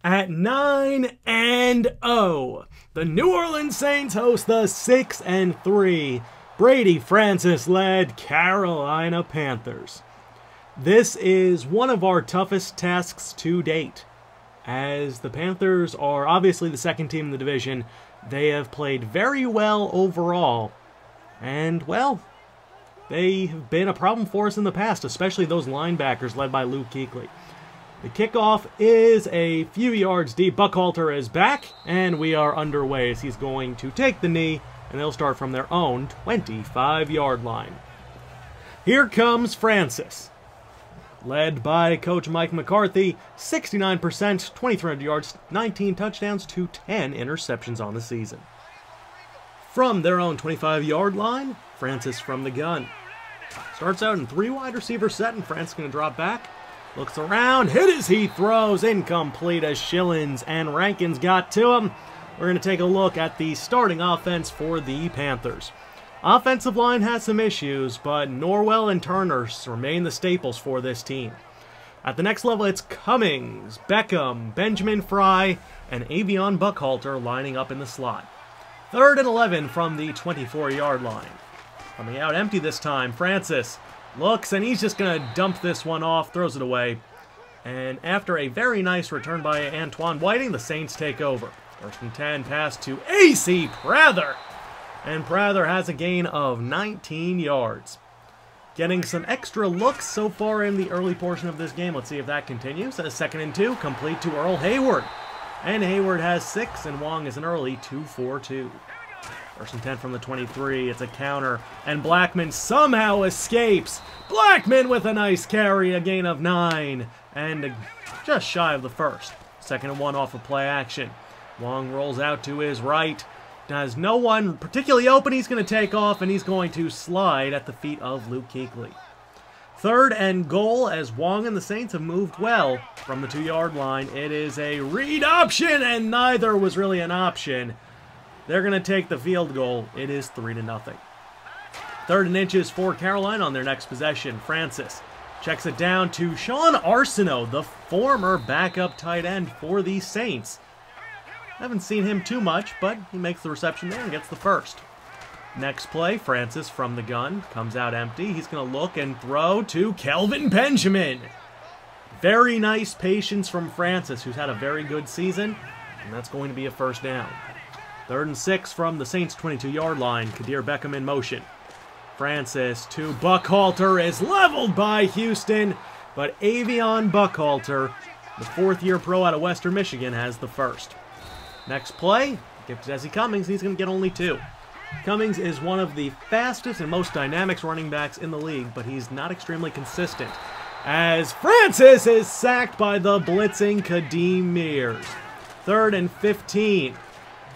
At 9-0, the New Orleans Saints host the 6-3 Brady Francis-led Carolina Panthers. This is one of our toughest tasks to date, as the Panthers are obviously the second team in the division. They have played very well overall, and, well, they have been a problem for us in the past, especially those linebackers led by Luke Kuechly. The kickoff is a few yards deep. Buckhalter is back, and we are underway as he's going to take the knee, and they'll start from their own 25-yard line. Here comes Francis, led by Coach Mike McCarthy, 69%, 2,300 yards, 19 touchdowns to 10 interceptions on the season. From their own 25-yard line, Francis from the gun. Starts out in 3 wide receiver set, and Francis going to drop back. Looks around, hit as he throws, incomplete as Schillens and Rankins got to him. We're going to take a look at the starting offense for the Panthers. Offensive line has some issues, but Norwell and Turner remain the staples for this team. At the next level, it's Cummings, Beckham, Benjamin Fry, and Avion Buckhalter lining up in the slot. 3rd and 11 from the 24-yard line. Coming out empty this time, Francis looks, and he's just going to dump this one off, throws it away. And after a very nice return by Antoine Whiting, the Saints take over. 1st and 10, pass to A.C. Prather. And Prather has a gain of 19 yards. Getting some extra looks so far in the early portion of this game. Let's see if that continues. A 2nd and 2, complete to Earl Hayward. And Hayward has 6, and Wong is an early 2-4-2. 1st and 10 from the 23, it's a counter, and Blackman somehow escapes. Blackman with a nice carry, a gain of 9, and just shy of the first. 2nd and 1 off of play action. Wong rolls out to his right, has no one particularly open. He's going to take off, and he's going to slide at the feet of Luke Kuechly. 3rd and goal, as Wong and the Saints have moved well from the 2-yard line. It is a read option, and neither was really an option. They're going to take the field goal. It is 3-0. 3rd and inches for Carolina on their next possession. Francis checks it down to Sean Arsenault, the former backup tight end for the Saints. Haven't seen him too much, but he makes the reception there and gets the first. Next play, Francis from the gun, comes out empty. He's going to look and throw to Kelvin Benjamin. Very nice patience from Francis, who's had a very good season, and that's going to be a 1st down. 3rd and 6 from the Saints' 22-yard line. Kadir Beckham in motion. Francis to Buckhalter is leveled by Houston, but Avion Buckhalter, the 4th-year pro out of Western Michigan, has the first. Next play, give to Jesse Cummings. He's going to get only 2. Cummings is one of the fastest and most dynamic running backs in the league, but he's not extremely consistent, as Francis is sacked by the blitzing Kadeem Mears. 3rd and 15.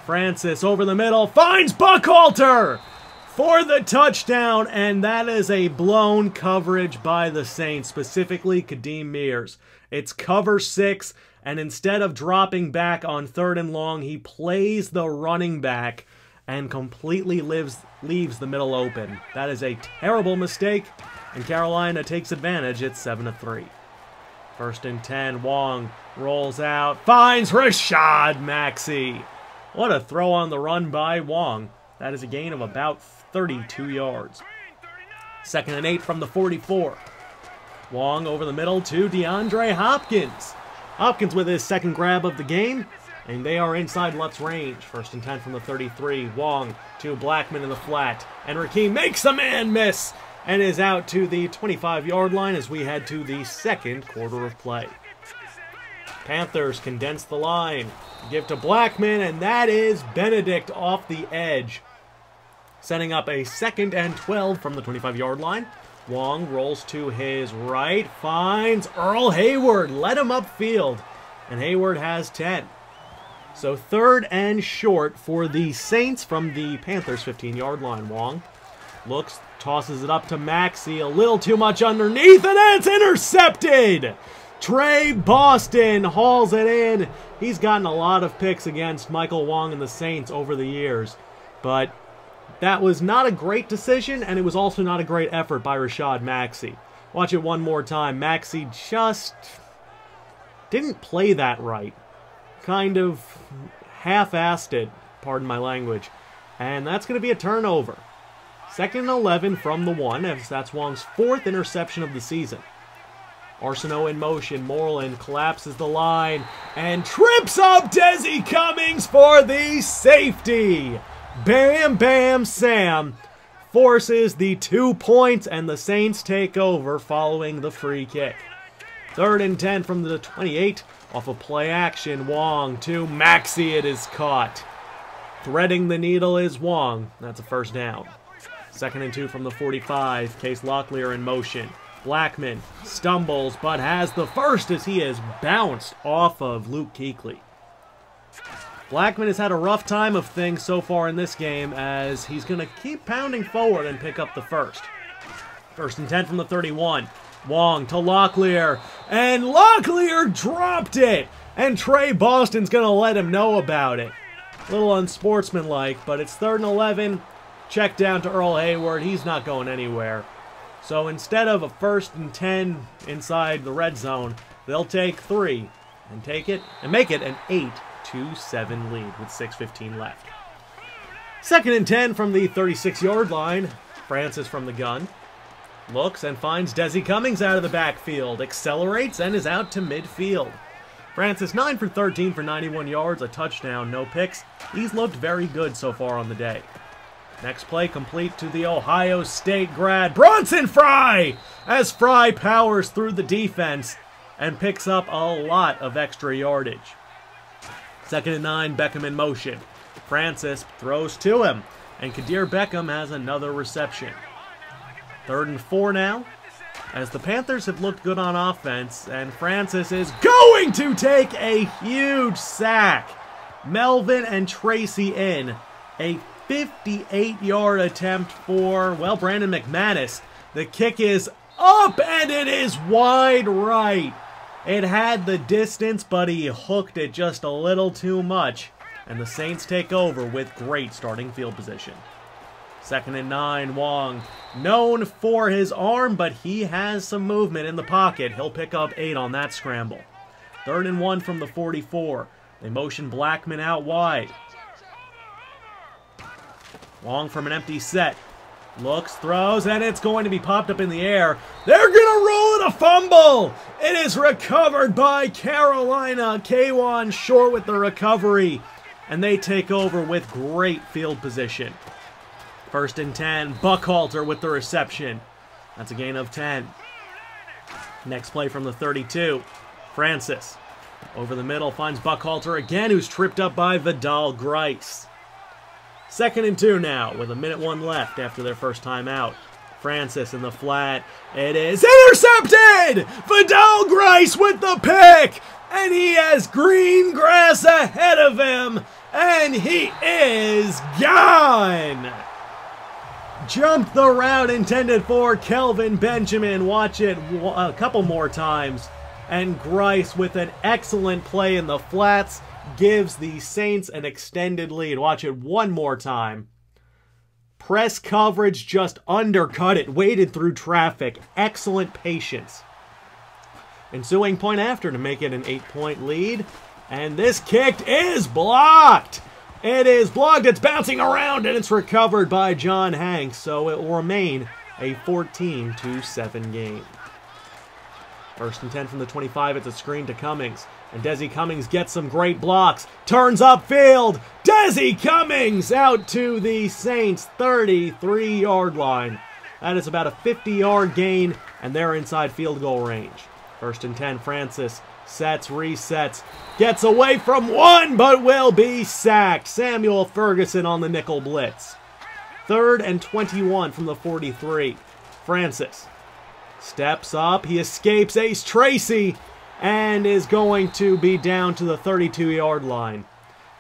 Francis over the middle, finds Buckhalter for the touchdown, and that is a blown coverage by the Saints, specifically Kadeem Mears. It's cover 6, and instead of dropping back on 3rd and long, he plays the running back and completely leaves the middle open. That is a terrible mistake, and Carolina takes advantage. It's 7-3. 1st and 10, Wong rolls out, finds Rashad Maxey. What a throw on the run by Wong. That is a gain of about 32 yards. 2nd and 8 from the 44. Wong over the middle to DeAndre Hopkins. Hopkins with his 2nd grab of the game, and they are inside Lutz's range. 1st and 10 from the 33. Wong to Blackman in the flat, and Rakkim makes the man miss and is out to the 25-yard line as we head to the 2nd quarter of play. Panthers condense the line, give to Blackman, and that is Benedict off the edge, setting up a 2nd and 12 from the 25-yard line. Wong rolls to his right, finds Earl Hayward, led him upfield, and Hayward has 10. So 3rd and short for the Saints from the Panthers' 15-yard line. Wong looks, tosses it up to Maxey, a little too much underneath, and it's intercepted! Trey Boston hauls it in. He's gotten a lot of picks against Michael Wong and the Saints over the years, but that was not a great decision, and it was also not a great effort by Rashad Maxey. Watch it one more time. Maxey just didn't play that right. kind of half-assed it, pardon my language. And that's going to be a turnover. 2nd and 11 from the 1, as that's Wong's 4th interception of the season. Arsenault in motion, Moreland collapses the line and trips up Desi Cummings for the safety. Bam, bam, Sam forces the 2 points, and the Saints take over following the free kick. 3rd and 10 from the 28, off of play action, Wong to Maxey, it is caught. Threading the needle is Wong, that's a first down. 2nd and 2 from the 45, Case Locklear in motion. Blackman stumbles, but has the first as he is bounced off of Luke Kuechly. Blackman has had a rough time of things so far in this game, as he's going to keep pounding forward and pick up the first. 1st and 10 from the 31. Wong to Locklear, and Locklear dropped it! And Trey Boston's going to let him know about it. A little unsportsmanlike, but it's 3rd and 11. Check down to Earl Hayward. He's not going anywhere. So instead of a 1st and 10 inside the red zone, they'll take 3 and take it and make it an 8-7 lead with 6:15 left. 2nd and 10 from the 36-yard line. Francis from the gun. Looks and finds Desi Cummings out of the backfield. Accelerates and is out to midfield. Francis 9 for 13 for 91 yards, a touchdown, no picks. He's looked very good so far on the day. Next play complete to the Ohio State grad, Bronson Fry, as Fry powers through the defense and picks up a lot of extra yardage. 2nd and 9, Beckham in motion. Francis throws to him, and Kadir Beckham has another reception. 3rd and 4 now, as the Panthers have looked good on offense, and Francis is going to take a huge sack. Melvin and Tracy in, a 58-yard attempt for, well, Brandon McManus. The kick is up, and it is wide right. It had the distance, but he hooked it just a little too much. And the Saints take over with great starting field position. 2nd and 9, Wong, known for his arm, but he has some movement in the pocket. He'll pick up 8 on that scramble. 3rd and 1 from the 44. They motion Blackman out wide. Wong from an empty set. Looks, throws, and it's going to be popped up in the air. They're going to roll it, a fumble! It is recovered by Carolina. Kwan short with the recovery. And they take over with great field position. 1st and 10, Buckhalter with the reception. That's a gain of 10. Next play from the 32. Francis over the middle finds Buckhalter again, who's tripped up by Vidal Grice. 2nd and 2 now, with 1:01 left after their first time out. Francis in the flat. It is intercepted! Vidal Grice with the pick! And he has green grass ahead of him! And he is gone! Jumped the route intended for Kelvin Benjamin. Watch it a couple more times. And Grice with an excellent play in the flats gives the Saints an extended lead. Watch it one more time. Press coverage just undercut it, waded through traffic. Excellent patience. Ensuing point after to make it an 8-point lead. And this kick is blocked. It is blocked. It's bouncing around and it's recovered by John Hanks. So it will remain a 14-7 game. 1st and 10 from the 25. It's a screen to Cummings. And Desi Cummings gets some great blocks. Turns upfield. Desi Cummings out to the Saints' 33-yard line. That is about a 50-yard gain, and they're inside field goal range. 1st and 10, Francis sets, resets, gets away from one, but will be sacked. Samuel Ferguson on the nickel blitz. 3rd and 21 from the 43. Francis steps up, he escapes Ace Tracy, and is going to be down to the 32-yard line.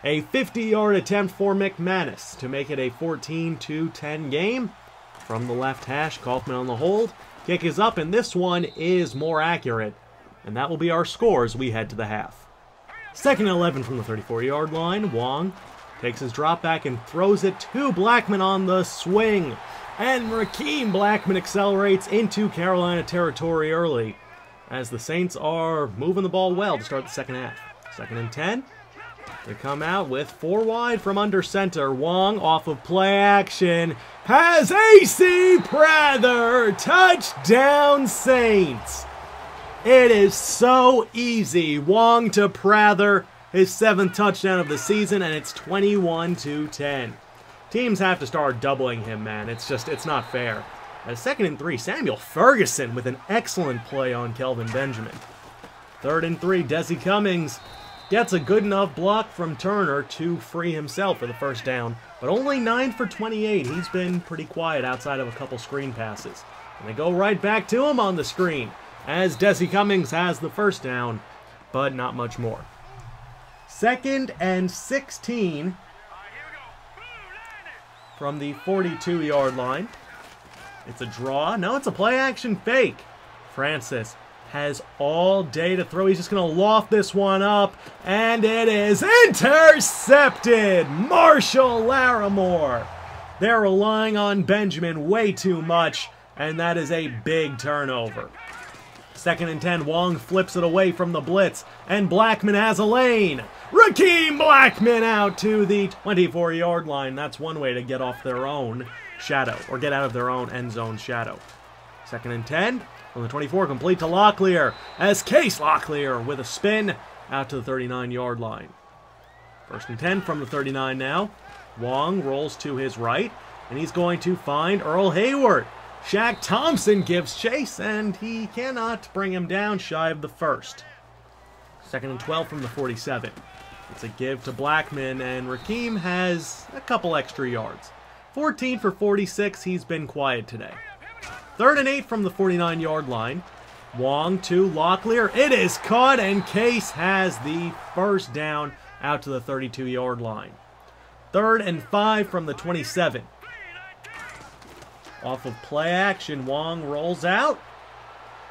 A 50-yard attempt for McManus to make it a 14-10 game. From the left hash, Kaufman on the hold. Kick is up, and this one is more accurate. And that will be our score as we head to the half. 2nd and 11 from the 34-yard line. Wong takes his drop back and throws it to Blackman on the swing. And Rakkim Blackman accelerates into Carolina territory early, as the Saints are moving the ball well to start the second half. 2nd and 10. They come out with 4 wide from under center. Wong off of play action has A.C. Prather. Touchdown Saints. It is so easy. Wong to Prather, his 7th touchdown of the season, and it's 21-10. Teams have to start doubling him, man. It's not fair. At 2nd and 3, Samuel Ferguson with an excellent play on Kelvin Benjamin. 3rd and 3, Desi Cummings gets a good enough block from Turner to free himself for the first down, but only 9 for 28. He's been pretty quiet outside of a couple screen passes. And they go right back to him on the screen, as Desi Cummings has the first down, but not much more. 2nd and 16 from the 42-yard line. It's a draw. No, it's a play-action fake. Francis has all day to throw. He's just going to loft this one up, and it is intercepted. Marshall Larimore. They're relying on Benjamin way too much, and that is a big turnover. 2nd and 10, Wong flips it away from the blitz, and Blackman has a lane. Rakkim Blackman out to the 24-yard line. That's one way to get off their own shadow, or get out of their own end zone shadow. 2nd and 10. From the 24, complete to Locklear, as Case Locklear with a spin out to the 39-yard line. 1st and 10 from the 39 now. Wong rolls to his right, and he's going to find Earl Hayward. Shaq Thompson gives chase, and he cannot bring him down shy of the 1st. 2nd and 12 from the 47. It's a give to Blackman, and Rakkim has a couple extra yards. 14 for 46, he's been quiet today. 3rd and 8 from the 49-yard line. Wong to Locklear. It is caught, and Case has the first down out to the 32-yard line. 3rd and 5 from the 27. Off of play action, Wong rolls out,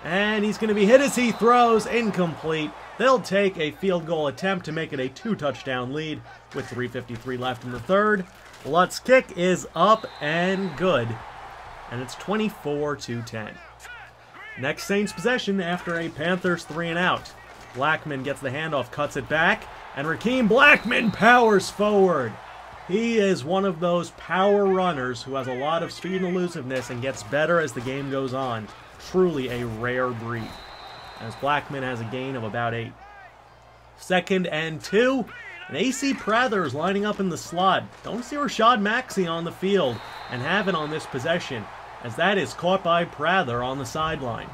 and he's going to be hit as he throws. Incomplete. They'll take a field goal attempt to make it a 2-touchdown lead with 3:53 left in the 3rd. Lutz's kick is up and good. And it's 24-10. Next Saints possession after a Panthers 3-and-out. Blackman gets the handoff, cuts it back, and Rakkim Blackman powers forward. He is one of those power runners who has a lot of speed and elusiveness and gets better as the game goes on. Truly a rare breed, as Blackman has a gain of about 8. 2nd and 2. And A.C. Prather is lining up in the slot. Don't see Rashad Maxey on the field and have it on this possession, as that is caught by Prather on the sideline.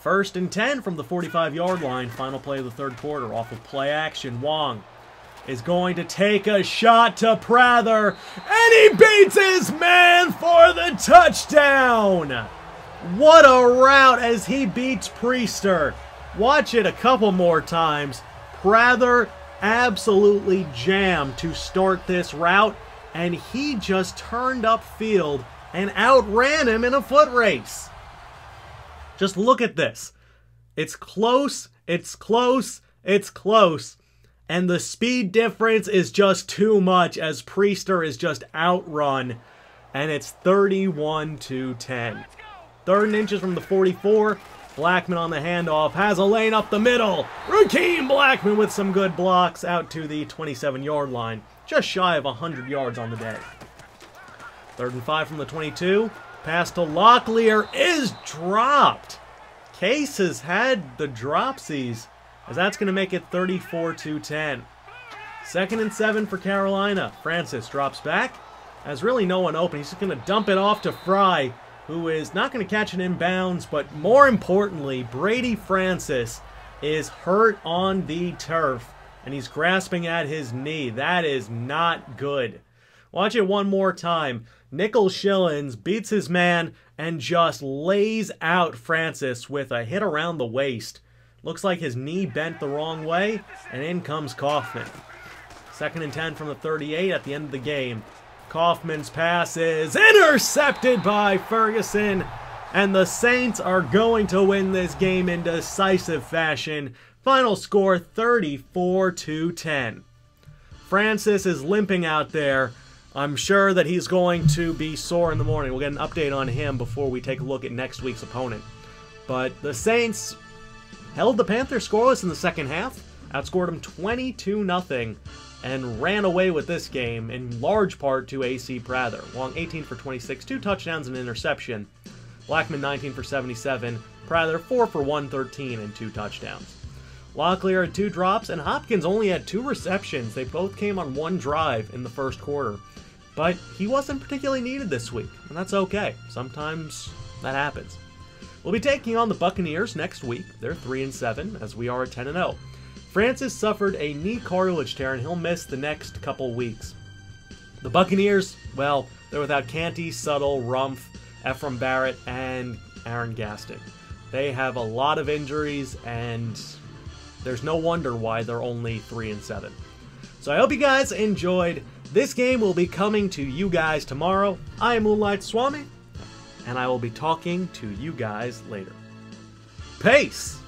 1st and 10 from the 45-yard line. Final play of the 3rd quarter. Off of play action, Wong is going to take a shot to Prather, and he beats his man for the touchdown. What a route as he beats Priester. Watch it a couple more times. Prather absolutely jammed to start this route, and he just turned upfield and outran him in a foot race. Just look at this. It's close, it's close, it's close, and the speed difference is just too much as Priester is just outrun, and it's 31-10. 3rd and inches from the 44. Blackman on the handoff, has a lane up the middle. Rakkim Blackman with some good blocks out to the 27-yard line. Just shy of 100 yards on the day. 3rd and 5 from the 22. Pass to Locklear is dropped. Case has had the dropsies, as that's going to make it 34-10. 2nd and 7 for Carolina. Francis drops back. Has really no one open. He's just going to dump it off to Fry, who is not going to catch it inbounds, but more importantly, Brady Francis is hurt on the turf, and he's grasping at his knee. That is not good. Watch it one more time. Nickel Shillings beats his man and just lays out Francis with a hit around the waist. Looks like his knee bent the wrong way, and in comes Kaufman. 2nd and 10 from the 38 at the end of the game. Kaufman's pass is intercepted by Ferguson, and the Saints are going to win this game in decisive fashion. Final score 34-10. Francis is limping out there. I'm sure that he's going to be sore in the morning. We'll get an update on him before we take a look at next week's opponent. But the Saints held the Panthers scoreless in the second half. outscored them 22-0 and ran away with this game in large part to AC Prather. Wong 18 for 26, 2 touchdowns and an interception. Blackman 19 for 77, Prather 4 for 113 and 2 touchdowns. Locklear had 2 drops, and Hopkins only had 2 receptions. They both came on 1 drive in the first quarter. But he wasn't particularly needed this week, and that's okay. Sometimes that happens. We'll be taking on the Buccaneers next week. They're 3-7, as we are at 10-0. Francis suffered a knee cartilage tear, and he'll miss the next couple weeks. The Buccaneers, well, they're without Canty, Suttle, Rumpf, Ephraim Barrett, and Aaron Gaston. They have a lot of injuries, and there's no wonder why they're only 3-7. So I hope you guys enjoyed. This game will be coming to you guys tomorrow. I am Moonlightswami, and I will be talking to you guys later. Peace!